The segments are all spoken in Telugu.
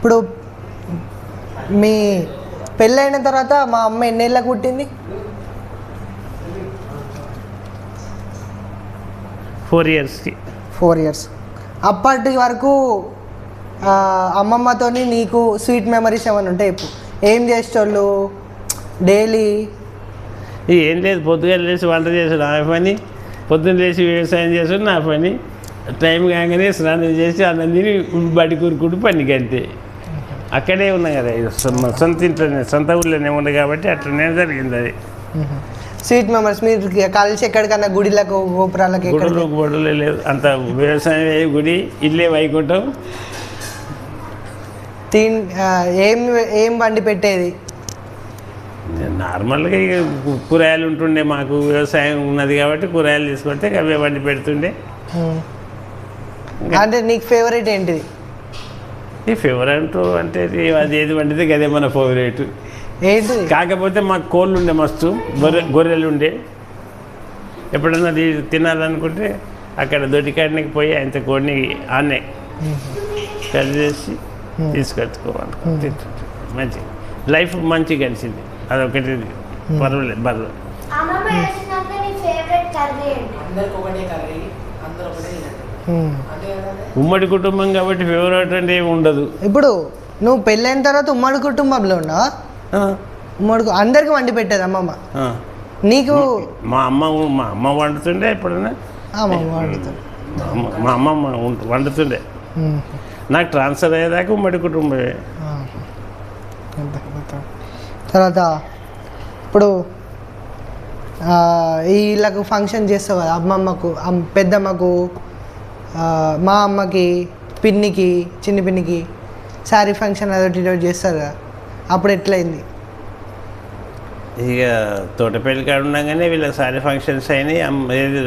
ఇప్పుడు మీ పెళ్ళైన తర్వాత మా అమ్మ ఎన్నేళ్ళకి పుట్టింది? 4 ఇయర్స్కి. 4 ఇయర్స్. అప్పటి వరకు అమ్మమ్మతోని నీకు స్వీట్ మెమరీస్ ఏమైనా ఉంటాయి? ఇప్పుడు ఏం చేసేటోళ్ళు డైలీ? ఏం లేదు, పొద్దుగా లేచి వంట చేసాడు నా పని, పొద్దున్న లేచి వ్యవసాయం చేసాడు నా పని, టైం కాగానే స్నానం చేసి అన్నం తిని బడి కూరుకుంటూ పనికి అంతే. అక్కడే ఉన్నా కదా, సొంత ఇంట్లోనే, సొంత ఊళ్ళోనే ఉంది కాబట్టి అట్లనే జరిగింది అది. స్వీట్ మెమరీస్ మీరు కలిసి ఎక్కడికన్నా గుడిలకు గోపురాలకు? గుడులు లేదు, అంత వ్యవసాయం గుడి, ఇల్లే వైకుంఠం. ఏం వండి పెట్టేది? నార్మల్గా ఇక కూరగాయలు ఉంటుండే, మాకు వ్యవసాయం ఉన్నది కాబట్టి కూరగాయలు తీసుకొస్తే అవే వండి పెడుతుండే. అంటే నీకు ఫేవరెట్ ఏంటిది? ఈ ఫేవరెట్ అంటే అది ఏది వండితే అదే మన ఫేవరెట్. ఏంటి? కాకపోతే మాకు కోళ్ళు ఉండే మస్తు, గొర్రెలు ఉండే. ఎప్పుడన్నా తినాలనుకుంటే అక్కడ దొడ్డికాడికి పోయి అంత కోడిని ఆనే కట్ చేసి తీసుకొచ్చుకోవాలి, తింటుంటే మంచి లైఫ్ మంచి గడిచింది. అదొకటి పర్వాలేదు. బర్రెలు ఉమ్మడి కుటుంబం కాబట్టి ఫేవరెట్ అంటే ఏమి ఉండదు. ఇప్పుడు నువ్వు పెళ్ళైన తర్వాత ఉమ్మడి కుటుంబంలో ఉన్నావా? ఉమ్మడి అందరికి వండి పెట్టేది అమ్మమ్మ నీకు? మా అమ్మ వండుతుండే, ఎప్పుడైనా మా అమ్మమ్మ వండుతుండే. నాకు ట్రాన్స్ఫర్ అయ్యేదాకా ఉమ్మడి కుటుంబమే. తర్వాత ఇప్పుడు వీళ్ళకు ఫంక్షన్ చేస్తావు కదా, అమ్మమ్మకు, పెద్దమ్మకు, మా అమ్మకి, పిన్నికి, చిన్న పిన్నికి శారీ ఫంక్షన్ అదొకటి చేస్తారు కదా, అప్పుడు ఎట్లయింది? ఇక తోటపల్లి కాడ ఉండగానే వీళ్ళకి శారీ ఫంక్షన్స్ అయినాయి.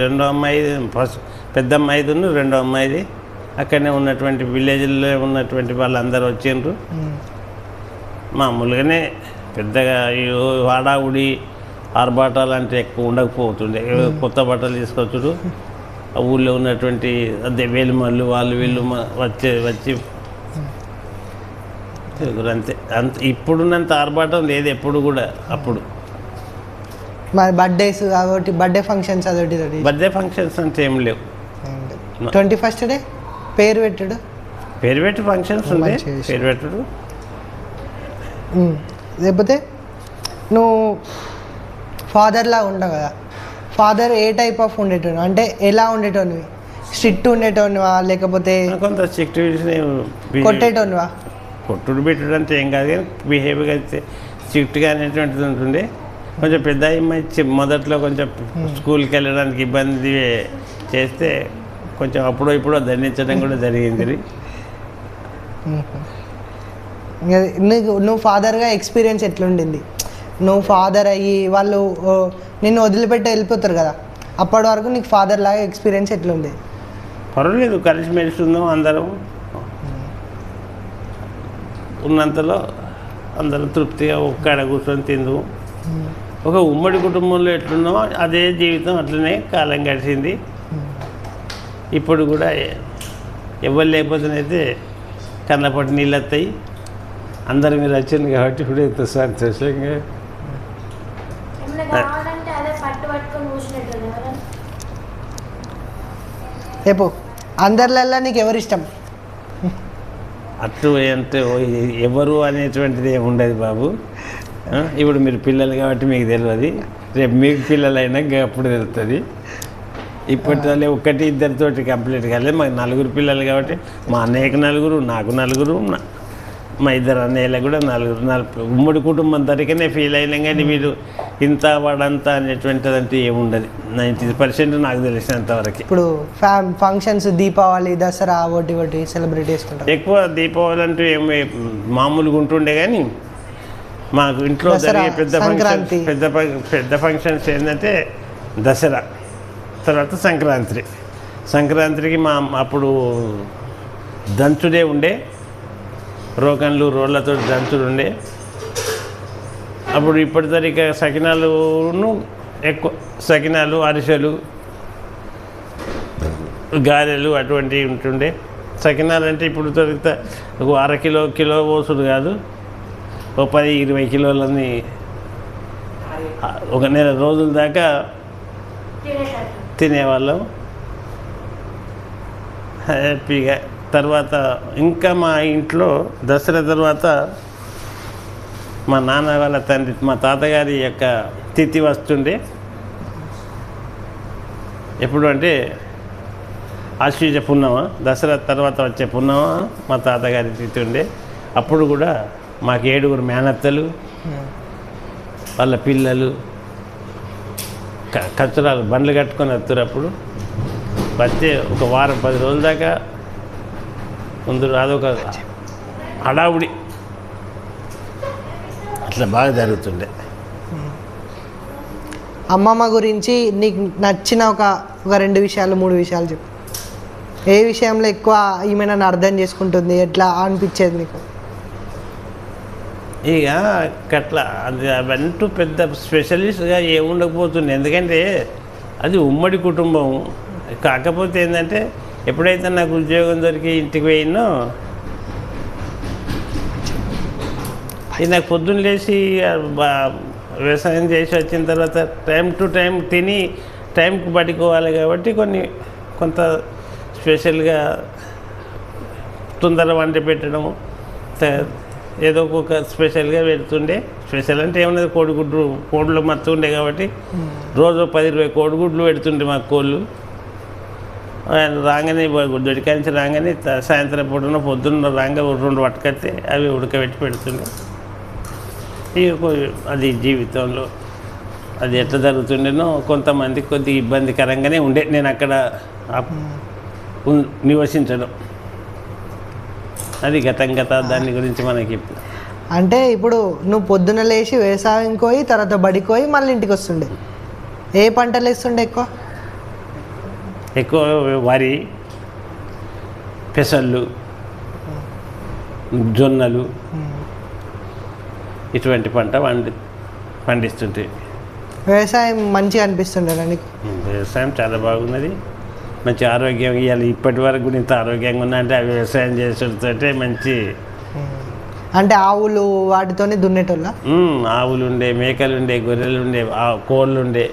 రెండో అమ్మాయి, ఫస్ట్ పెద్ద అమ్మాయిది, రెండో అమ్మాయిది అక్కడనే ఉన్నటువంటి విలేజ్లో ఉన్నటువంటి వాళ్ళందరూ వచ్చిండ్రు. మామూలుగానే పెద్దగా వాడావుడి ఆర్భాటాలు అంటే ఎక్కువ ఉండకపోతుండే. కొత్త బట్టలు తీసుకొచ్చుడు, ఆ ఊళ్ళో ఉన్నటువంటి అదే వేలుమల్లు వాళ్ళు వీళ్ళు వచ్చి అంతే. అంత ఇప్పుడున్నంత ఆర్భాటం లేదు ఎప్పుడు కూడా. అప్పుడు మరి బర్త్డేస్ కాబట్టి బర్త్డే ఫంక్షన్స్ అదొకటి? బర్త్డే ఫంక్షన్స్ అంటే ఏం లేవు. 21st డే పేరు పెట్టుడు, పేరు పెట్టి ఫంక్షన్స్ ఉంది, పేరు పెట్టుడు. లేకపోతే నువ్వు ఫాదర్లా ఉండవు కదా, ఫాదర్ ఏ టైప్ ఆఫ్ ఉండేటోను? అంటే ఎలా ఉండేటోనివి? స్ట్రిక్ట్ ఉండేటోనివా లేకపోతే కొంత స్ట్రిక్ట్ కొట్టేటోనివా? కొట్టుడు పెట్టుడు అంటే ఏం కాదు, కానీ బిహేవియర్ అయితే స్ట్రిక్ట్గా అనేటువంటిది ఉంటుండే. కొంచెం పెద్ద అమ్మాయి మొదట్లో కొంచెం స్కూల్కి వెళ్ళడానికి ఇబ్బంది చేస్తే కొంచెం అప్పుడో ఇప్పుడో దండించడం కూడా జరిగింది. నువ్వు ఫాదర్గా ఎక్స్పీరియన్స్ ఎట్లుండింది? నువ్వు ఫాదర్ అయ్యి వాళ్ళు నిన్ను వదిలిపెట్టి వెళ్ళిపోతారు కదా, అప్పటి వరకు నీకు ఫాదర్ లాగా ఎక్స్పీరియన్స్ ఎట్లుంది? పర్వాలేదు, కలిసిమెలిసి ఉందాం అందరం, ఉన్నంతలో అందరం తృప్తిగా ఒక్కడ కూర్చొని తిందాం. ఒక ఉమ్మడి కుటుంబంలో ఎట్లున్నామో అదే జీవితం అట్లనే కాలం గడిచింది. ఇప్పుడు కూడా ఎవరు లేకపోతేనైతే కన్నపట్టి నీళ్ళు వస్తాయి. అందరు మీరు వచ్చింది కాబట్టి ఇప్పుడు ఎంత సంతోషంగా. రేపు అందరిలో నీకు ఎవరు ఇష్టం? అటు అంటే ఎవరు అనేటువంటిది ఏమి ఉండదు బాబు. ఇప్పుడు మీరు పిల్లలు కాబట్టి మీకు తెలియదు, రేపు మీకు పిల్లలైనా అప్పుడు తెలుస్తుంది. ఇప్పటిలో 1-2తోటి కంప్లీట్ కాలేదు. మాకు 4 పిల్లలు కాబట్టి మా అన్నయ్యకి 4, నాకు 4, మా ఇద్దరు అన్నయ్యలకు కూడా 4 ఉమ్మడి కుటుంబం తరకనే ఫీల్ అయినాం. కానీ వీడు ఇంత వాడంతా అనేటువంటిది అంటే ఏముండదు. 90% నాకు తెలిసినంతవరకు. ఇప్పుడు ఫంక్షన్స్ దీపావళి, దసరా ఒకటి సెలబ్రేట్ చేసుకుంటారు. ఎక్కువ దీపావళి అంటూ ఏమి మామూలుగా ఉంటుండే, కానీ మాకు ఇంట్లో జరిగే పెద్ద ఫంక్షన్స్ ఏంటంటే దసరా, తర్వాత సంక్రాంతికి మా అప్పుడు దంచుడే ఉండే, రోకన్లు రోళ్ళతో దంచుడు ఉండే. అప్పుడు ఇప్పటి తరిక సకినాలును ఎక్కువ, సకినాలు, అరిసెలు, గారెలు అటువంటివి ఉంటుండే. సకినాలు అంటే ఇప్పుడు దొరికితే ఒక కిలో పోసుడు కాదు, ఒక 10-20 కిలోలని ఒక నెల రోజుల దాకా తినేవాళ్ళం హ్యాపీగా. తర్వాత ఇంకా మా ఇంట్లో దసరా తర్వాత మా నాన్న వాళ్ళ తండ్రి మా తాతగారి యొక్క తిథి వస్తుండే. ఎప్పుడు అంటే ఆశ్వీజ పున్నమ, దసరా తర్వాత వచ్చే పున్నమ మా తాతగారి తిథి ఉండే. అప్పుడు కూడా మాకు 7 మేనత్తలు, వాళ్ళ పిల్లలు కచ్చరాలు బండ్లు కట్టుకొని వస్తారు. అప్పుడు వచ్చే ఒక వారం 10 రోజుల దాకా ముందు అదొక హడావుడి, అట్లా బాగా జరుగుతుండే. అమ్మమ్మ గురించి నీకు నచ్చిన ఒక 2 విషయాలు 3 విషయాలు చెప్పు. ఏ విషయంలో ఎక్కువ ఈమె నన్ను అర్థం చేసుకుంటుంది, ఎట్లా అనిపించేది నీకు? ఇక అట్లా అది అవంటూ పెద్ద స్పెషలిస్ట్గా ఏముండకపోతుంది, ఎందుకంటే అది ఉమ్మడి కుటుంబం. కాకపోతే ఏంటంటే ఎప్పుడైతే నాకు ఉద్యోగం దొరికి ఇంటికి పోయినో, ఇది నాకు పొద్దున్న లేచి వ్యవసాయం చేసి వచ్చిన తర్వాత టైం టు టైం తిని టైంకి పట్టుకోవాలి కాబట్టి కొంత స్పెషల్గా తొందర వంట పెట్టడము, ఏదో ఒక స్పెషల్గా పెడుతుండే. స్పెషల్ అంటే ఏమన్నది కోళ్ళు మత్తు ఉండే కాబట్టి రోజు 10-20 కోడిగుడ్లు పెడుతుండే మాకు కోళ్ళు. రాగానే దొడికాంచి రాగానే సాయంత్రం పొద్దున్న రాగా 2 పట్టుకొస్తే అవి ఉడకబెట్టి పెడుతుండే. అది జీవితంలో అది ఎట్లా జరుగుతుండేనో కొంతమందికి కొద్దిగా ఇబ్బందికరంగానే ఉండే నేను అక్కడ నివసించడం. అది గత దాని గురించి మనకి. అంటే ఇప్పుడు నువ్వు పొద్దున లేచి వ్యవసాయం పోయి తర్వాత బడికి పోయి మళ్ళీ ఇంటికి వస్తుండే. ఏ పంటలు వేస్తుండే ఎక్కువ వరి, పెసళ్ళు, జొన్నలు ఇటువంటి పంట పండిస్తుంటే వ్యవసాయం మంచిగా అనిపిస్తుండే నీకు? వ్యవసాయం చాలా బాగున్నది, మంచి ఆరోగ్యం. ఇవాళ ఇప్పటి వరకు కూడా ఇంత ఆరోగ్యంగా ఉందంటే ఆ వ్యవసాయం చేసేటంటే మంచి. అంటే ఆవులు వాటితోనే దున్నేటోళ్ళ? ఆవులు ఉండే, మేకలు ఉండే, గొర్రెలు ఉండే, కోళ్ళు ఉండే,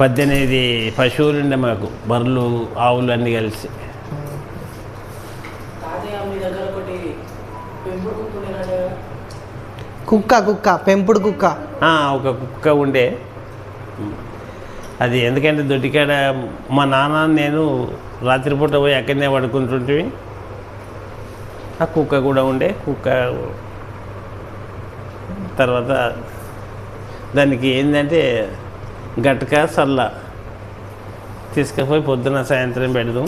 18 పశువులు ఉండే మాకు, బర్రెలు ఆవులు అన్నీ కలిసి. కుక్క పెంపుడు కుక్క? ఒక కుక్క ఉండే. అది ఎందుకంటే దొడ్డికాడ మా నాన్న నేను రాత్రిపూట పోయి అక్కడనే పడుకుంటుంటే ఆ కుక్క కూడా ఉండే. కుక్క తర్వాత దానికి ఏంటంటే గట్క సల్ల తీసుకుపోయి పొద్దున సాయంత్రం పెడదాం.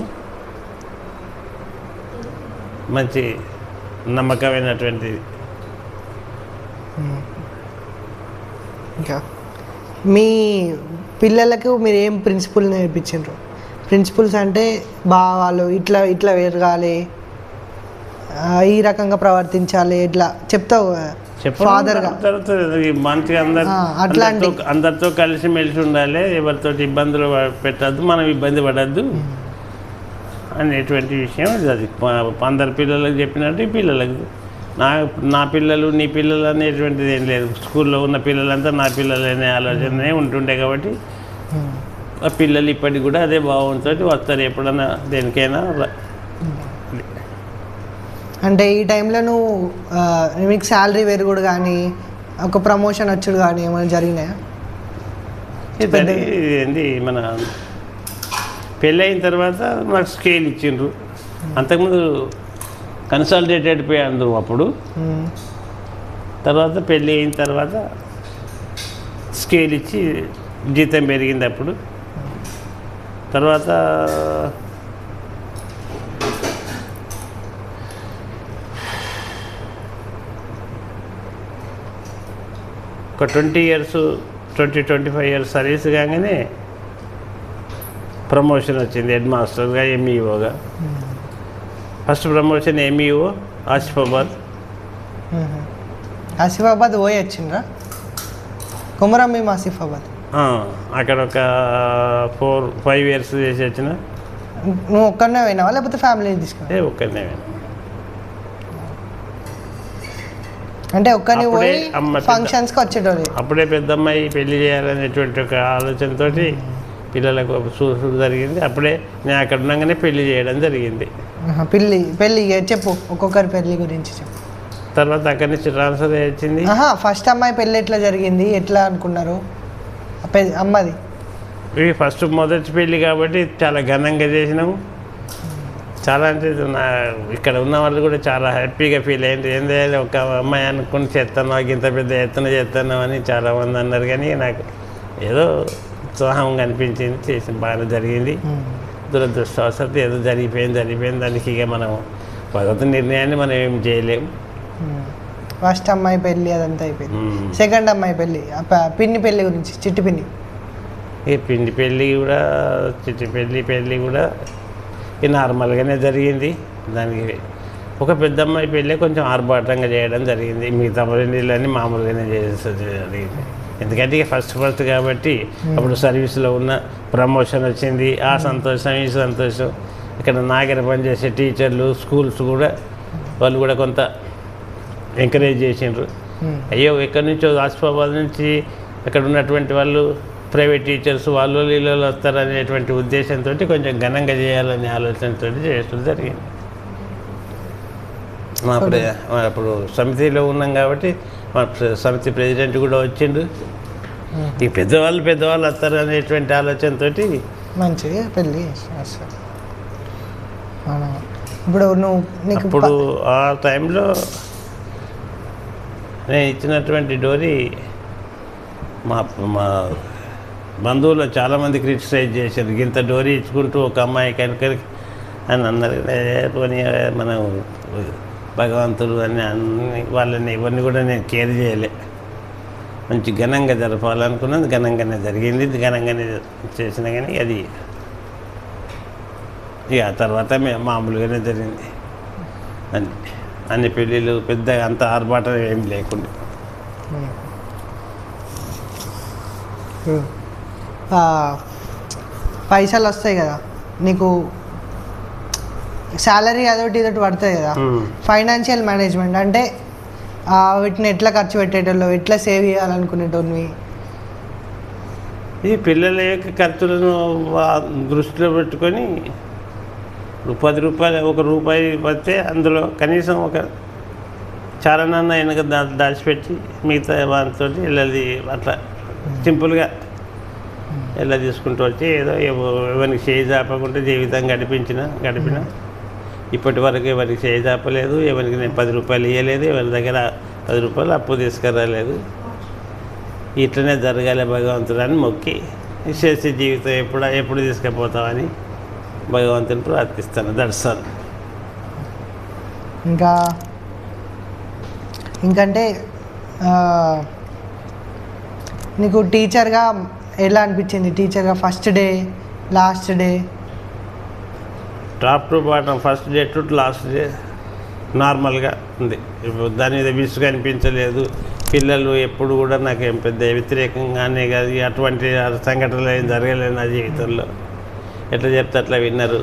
మంచి నమ్మకమైనటువంటిది. ఇంకా మీ పిల్లలకు మీరు ఏం ప్రిన్సిపల్ నేర్పించారు? ప్రిన్సిపల్స్ అంటే వాళ్ళు ఇట్లా పెరగాలి, ఈ రకంగా ప్రవర్తించాలి, ఇట్లా చెప్తావు ఫాదర్గా. మంచిగా అందరితో కలిసి మెలిసి ఉండాలి, ఎవరితో ఇబ్బందులు పెట్టద్దు, మనం ఇబ్బంది పడద్దు అనేటువంటి విషయం. అది అందరి పిల్లలకు చెప్పినట్టు ఈ పిల్లలకు నా పిల్లలు నీ పిల్లలు అనేటువంటిది ఏం లేదు. స్కూల్లో ఉన్న పిల్లలంతా నా పిల్లలు అనే ఆలోచనే ఉంటుండే కాబట్టి ఆ పిల్లలు ఇప్పటికి కూడా అదే భావంతో వస్తారు ఎప్పుడన్నా దేనికైనా. అంటే ఈ టైంలో నువ్వు మీకు శాలరీ పెరుగుడు కానీ ఒక ప్రమోషన్ వచ్చుడు కానీ ఏమైనా జరిగినాయా? ఏంటి మన పెళ్ళి అయిన తర్వాత నాకు స్కేల్ ఇచ్చిండ్రు. అంతకుముందు కన్సాలిడేటెడ్ పే అందరు అప్పుడు. తర్వాత పెళ్ళి అయిన తర్వాత స్కేల్ ఇచ్చి జీతం పెరిగింది అప్పుడు. తర్వాత ఒక 20-25 ఇయర్స్ సర్వీస్ కాగానే ప్రమోషన్ వచ్చింది హెడ్ మాస్టర్గా, ఎంఈఓగా. First promotion MEO Asifabad. Asifabad పోయి వచ్చిండ్రా? కుమరం మేము ఆసిఫాబాద్ అక్కడ ఒక 4-5 ఇయర్స్ చేసి వచ్చిన. నువ్వు ఒక్కనే పోయినావా లేకపోతే ఫ్యామిలీ తీసుకున్నావా? ఒక్కనే అంటే ఒక్కని అప్పుడే పోయి అమ్మ పెద్ద- ఫంక్షన్స్కి వచ్చేటోళ్ళు. అప్పుడే పెద్దమ్మాయి పెళ్లి చేయాలనేటువంటి ఒక ఆలోచనతోటి పిల్లలకు చూసుడు జరిగింది. అప్పుడే నేను అక్కడ ఉండగానే పెళ్లి చేయడం జరిగింది. పెళ్ళి చెప్పు, ఒక్కొక్కరి పెళ్ళి గురించి చెప్పు. తర్వాత అక్కడి నుంచి ట్రాన్స్ఫర్ వచ్చింది. ఫస్ట్ అమ్మాయి పెళ్ళి ఎట్లా జరిగింది, ఎట్లా అనుకున్నారు అమ్మది? ఇవి ఫస్ట్ మొదటి పెళ్ళి కాబట్టి చాలా ఘనంగా చేసినాము. చాలా అంటే ఇక్కడ ఉన్న వాళ్ళు కూడా చాలా హ్యాపీగా ఫీల్ అయ్యింది. ఏంటంటే ఒక అమ్మాయి అనుకుని చేస్తాను, ఇంత పెద్ద ఎత్తున చేస్తాను అని చాలామంది అన్నారు. కానీ నాకు ఏదో ఉత్సాహంగా అనిపించింది, చేసిన బాగానే జరిగింది. దురదృష్టవశాత్తు ఏదో జరిగిపోయింది. దానికి ఇక మనం భగవంతుని నిర్ణయాన్ని మనం ఏం చేయలేము. ఫస్ట్ అమ్మాయి పెళ్ళి అదంతా అయిపోయింది. సెకండ్ అమ్మాయి పెళ్ళి, పిన్ని పెళ్ళి గురించి, చిట్టి పిన్ని. ఈ పిండి పెళ్ళి కూడా, చిట్టి పెళ్ళి కూడా నార్మల్గానే జరిగింది. దానికి ఒక పెద్ద అమ్మాయి పెళ్ళి కొంచెం ఆర్భాటంగా చేయడం జరిగింది. మిగతా రెండిళ్ళని మామూలుగానే చేసేది జరిగింది. ఎందుకంటే ఇక ఫస్ట్ కాబట్టి అప్పుడు సర్వీస్లో ఉన్న ప్రమోషన్ వచ్చింది. ఆ సంతోషం, ఈ సంతోషం. ఇక్కడ నాగర పనిచేసే టీచర్లు, స్కూల్స్ కూడా వాళ్ళు కూడా కొంత ఎంకరేజ్ చేసిండ్రు. అయ్యో ఎక్కడి నుంచో ఆసిఫాబాద్ నుంచి అక్కడ ఉన్నటువంటి వాళ్ళు ప్రైవేట్ టీచర్స్ వాళ్ళు వీళ్ళు వస్తారనేటువంటి ఉద్దేశంతో కొంచెం ఘనంగా చేయాలనే ఆలోచనతో చేయడం జరిగింది. అప్పుడు సమితిలో ఉన్నాం కాబట్టి మా సమితి ప్రెసిడెంట్ కూడా వచ్చిండు. ఈ పెద్దవాళ్ళు వస్తారు అనేటువంటి ఆలోచనతో మంచిగా పెళ్ళి. ఇప్పుడు నువ్వు ఇప్పుడు ఆ టైంలో నేను ఇచ్చినటువంటి డోరీ మా బంధువులు చాలామంది క్రిటిసైజ్ చేశారు. ఇంత డోరీ ఇచ్చుకుంటూ ఒక అమ్మాయి కనుక అని అన్నారు. పోనీ మనం భగవంతుడు అని అన్ని వాళ్ళని ఇవన్నీ కూడా నేను కేర్ చేయలే. మంచి ఘనంగా జరపాలనుకున్నది ఘనంగానే జరిగింది. ఘనంగానే చేసిన కానీ అది ఇక ఆ తర్వాత మామూలుగానే జరిగింది. అన్ని పెళ్ళిళ్ళు పెద్దగా అంత ఆర్భాటం ఏం లేకుండా. పైసలు వస్తాయి కదా నీకు, శాలరీ అదొకటి ఇదొకటి పడుతుంది కదా. ఫైనాన్షియల్ మేనేజ్మెంట్ అంటే వీటిని ఎట్లా ఖర్చు పెట్టేటోళ్ళు, ఎట్లా సేవ్ చేయాలనుకునేటోని? ఈ పిల్లల యొక్క ఖర్చులను దృష్టిలో పెట్టుకొని ₹10 ఒక రూపాయి పడితే అందులో కనీసం ఒక చాలనన్న వెనక దాచిపెట్టి మిగతా వాటితో వెళ్ళది అట్లా సింపుల్గా ఎలా తీసుకుంటూ వచ్చి ఏదో ఎవరికి చేయి చాపకుంటే జీవితం గడిపిన ఇప్పటి వరకు ఎవరికి చేయి చాపలేదు. ఎవరికి నేను ₹10 ఇవ్వలేదు. ఎవరి దగ్గర ₹10 అప్పు తీసుకురాలేదు. ఇట్లనే జరగాలి భగవంతుడు అని మొక్కి చేసే జీవితం ఎప్పుడు తీసుకుపోతామని భగవంతుని ప్రార్థిస్తాను. దర్శనం ఇంకంటే నీకు టీచర్గా ఎలా అనిపించింది? టీచర్గా first day, last day? Top to bottom, first day to last day నార్మల్గా ఉంది. దాని మీద విసుగు అనిపించలేదు. పిల్లలు ఎప్పుడు కూడా నాకు ఏం పెద్ద వ్యతిరేకంగానే కాదు, అటువంటి సంఘటనలు ఏం జరగలేదు నా జీవితంలో. ఎట్లా చెప్తే అట్లా విన్నారు.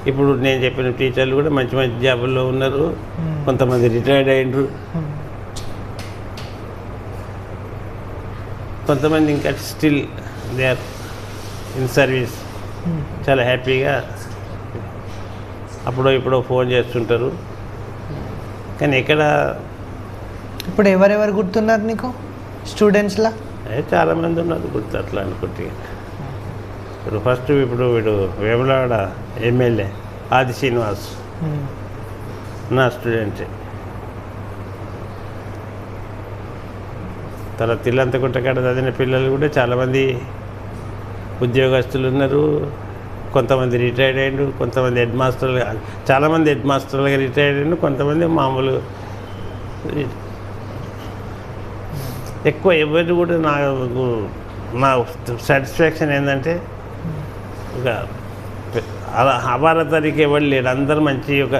ఇప్పుడు నేను చెప్పిన టీచర్లు కూడా మంచి మంచి జాబుల్లో ఉన్నారు. కొంతమంది రిటైర్డ్ అయ్యిండ్రు, కొంతమంది ఇంకా still they are in service. చాలా హ్యాపీగా అప్పుడో ఫోన్ చేస్తుంటారు. కానీ ఇక్కడ ఇప్పుడు ఎవరెవరు గుర్తున్నారు నీకు స్టూడెంట్స్లా? చాలామంది ఉన్నారు గుర్తు అట్లా అనుకుంటే. ఇప్పుడు వీడు వేములవాడ ఎమ్మెల్యే ఆది శ్రీనివాస్ నా స్టూడెంటే. తర్వాత ఇల్లంతకుంట కాడ చదివిన పిల్లలు కూడా చాలామంది ఉద్యోగస్తులు ఉన్నారు. కొంతమంది రిటైర్డ్ అయ్యిండు, కొంతమంది హెడ్ మాస్టర్లు, చాలామంది హెడ్ మాస్టర్లుగా రిటైర్డ్ అయ్యిండు, కొంతమంది మామూలు. ఎక్కువ ఎవరు కూడా నా సాటిస్ఫాక్షన్ ఏంటంటే ఒక అవార తారీఖు ఎవరు లేడు. అందరూ మంచి ఒక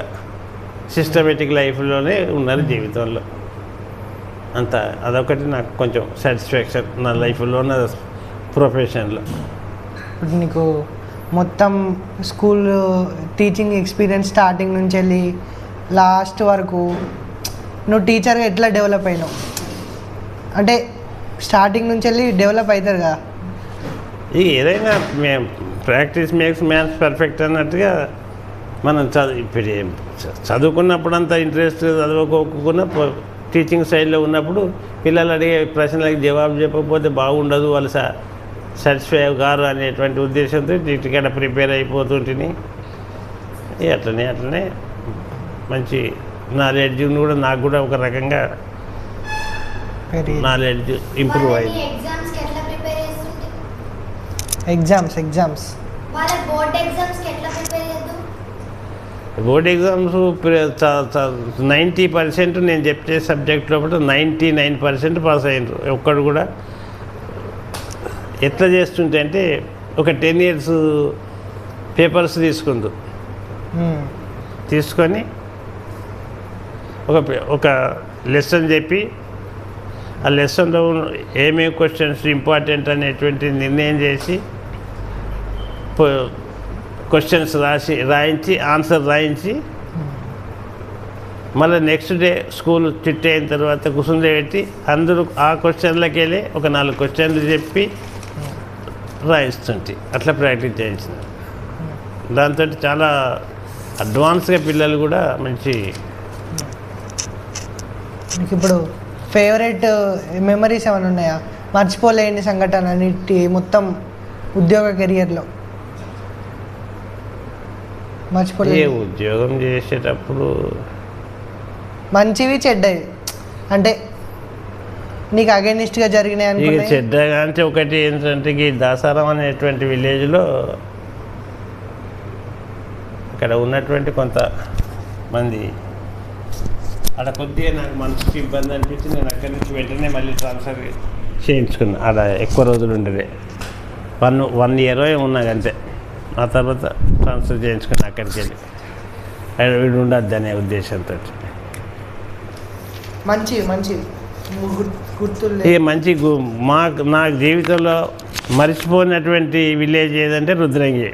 సిస్టమేటిక్ లైఫ్లోనే ఉన్నారు జీవితంలో. అంత అదొకటి నాకు కొంచెం సాటిస్ఫాక్షన్ నా లైఫ్లో, నా ప్రొఫెషన్లో. ఇప్పుడు నీకు మొత్తం స్కూల్ టీచింగ్ ఎక్స్పీరియన్స్ స్టార్టింగ్ నుంచి వెళ్ళి లాస్ట్ వరకు నువ్వు టీచర్గా ఎట్లా డెవలప్ అయినావు? అంటే స్టార్టింగ్ నుంచి వెళ్ళి డెవలప్ అవుతారు కదా. ఇక ఏదైనా మేము ప్రాక్టీస్ మేక్స్ మ్యాథ్స్ పర్ఫెక్ట్ అన్నట్టుగా మనం ఇప్పుడు చదువుకున్నప్పుడు అంత ఇంట్రెస్ట్ చదువుకోకుండా టీచింగ్ సైడ్లో ఉన్నప్పుడు పిల్లలు అడిగే ప్రశ్నలకు జవాబు చెప్పకపోతే బాగుండదు, వాళ్ళు సాటిస్ఫై కారు అనేటువంటి ఉద్దేశంతో ఇక్కడ ప్రిపేర్ అయిపోతుంటిని. అట్లనే మంచి నాలెడ్జ్ కూడా నాకు కూడా ఒక రకంగా నాలెడ్జ్ ఇంప్రూవ్ అయింది. ఎగ్జామ్స్ బోర్డ్ ఎగ్జామ్స్ 90% నేను చెప్పే సబ్జెక్ట్ లోపల 99% పాస్ అయ్యారు. ఒక్కడు కూడా ఎట్లా చేస్తుంటే అంటే ఒక 10 years పేపర్స్ తీసుకొని ఒక లెసన్ చెప్పి ఆ లెసన్లో ఏమేమి క్వశ్చన్స్ ఇంపార్టెంట్ అనేటువంటి నిర్ణయం చేసి క్వశ్చన్స్ రాయించి ఆన్సర్ రాయించి మళ్ళీ నెక్స్ట్ డే స్కూల్ చిట్టి అయిన తర్వాత కూర్చుండే పెట్టి అందరూ ఆ క్వశ్చన్లకి వెళ్ళి ఒక 4 క్వశ్చన్లు చెప్పి రాయిస్తుంటే అట్లా ప్రాక్టీస్ చేయించిన. దాంతో చాలా అడ్వాన్స్గా పిల్లలు కూడా మంచి. మీకు ఇప్పుడు ఫేవరెట్ మెమరీస్ ఏమైనా ఉన్నాయా? మర్చిపోలేని సంఘటన అన్నిటి మొత్తం ఉద్యోగ కెరియర్లో మర్చిపోలే? ఉద్యోగం చేసేటప్పుడు మంచివి చెడ్డవి అంటే నీకు అగైనిస్ట్గా జరిగినాయి అనుకో. చెడ్డగా అంటే ఒకటి ఏంటంటే ఈ దాసారం అనేటువంటి విలేజ్లో అక్కడ ఉన్నటువంటి కొంతమంది ఆడ కొద్దిగా నాకు మనసుకి ఇబ్బంది అనిపించి నేను అక్కడి నుంచి వెంటనే మళ్ళీ ట్రాన్స్ఫర్ చేయించుకున్నా. ఆడ ఎక్కువ రోజులు ఉండేది 1 year ఉన్నా అంతే. ఆ తర్వాత ట్రాన్స్ఫర్ చేయించుకున్నా అక్కడికి వెళ్ళి. వీడు ఉండద్దు అనే ఉద్దేశంతో. మంచి గుర్తులు మంచి నా జీవితంలో మర్చిపోయినటువంటి విలేజ్ ఏదంటే రుద్రంగి,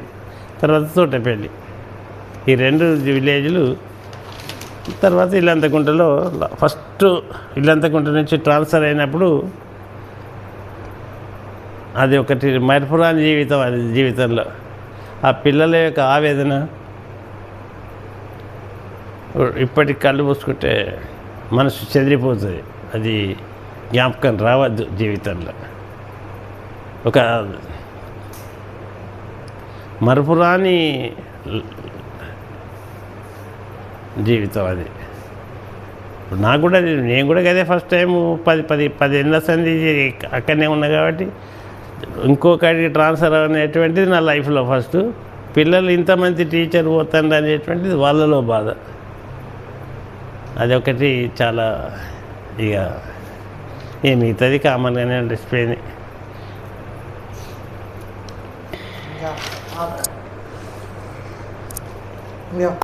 తర్వాత తోటపల్లి. ఈ 2 విలేజ్లు. తర్వాత ఇల్లంతకుంటలో ఫస్ట్ ఇల్లంతకుంట నుంచి ట్రాన్స్ఫర్ అయినప్పుడు అది ఒకటి మరపురాని జీవితం. అది జీవితంలో ఆ పిల్లల యొక్క ఆవేదన ఇప్పటికి కళ్ళు మూసుకుంటే మనసు చెదిరిపోతుంది. అది జ్ఞాపకం రావద్దు జీవితంలో. ఒక మరపురాని జీవితం అది. నాకు కూడా నేను కూడా అదే ఫస్ట్ టైం 10 ఏళ్ళ సంది అక్కడనే ఉన్నా కాబట్టి ఇంకొకటికి ట్రాన్స్ఫర్ అనేటువంటిది నా లైఫ్లో ఫస్ట్. పిల్లలు ఇంతమంది టీచర్ పోతాండి అనేటువంటిది వాళ్ళలో బాధ. అదొకటి చాలా ఇక మిగతాది కామన్గానే ఉండిపోయింది.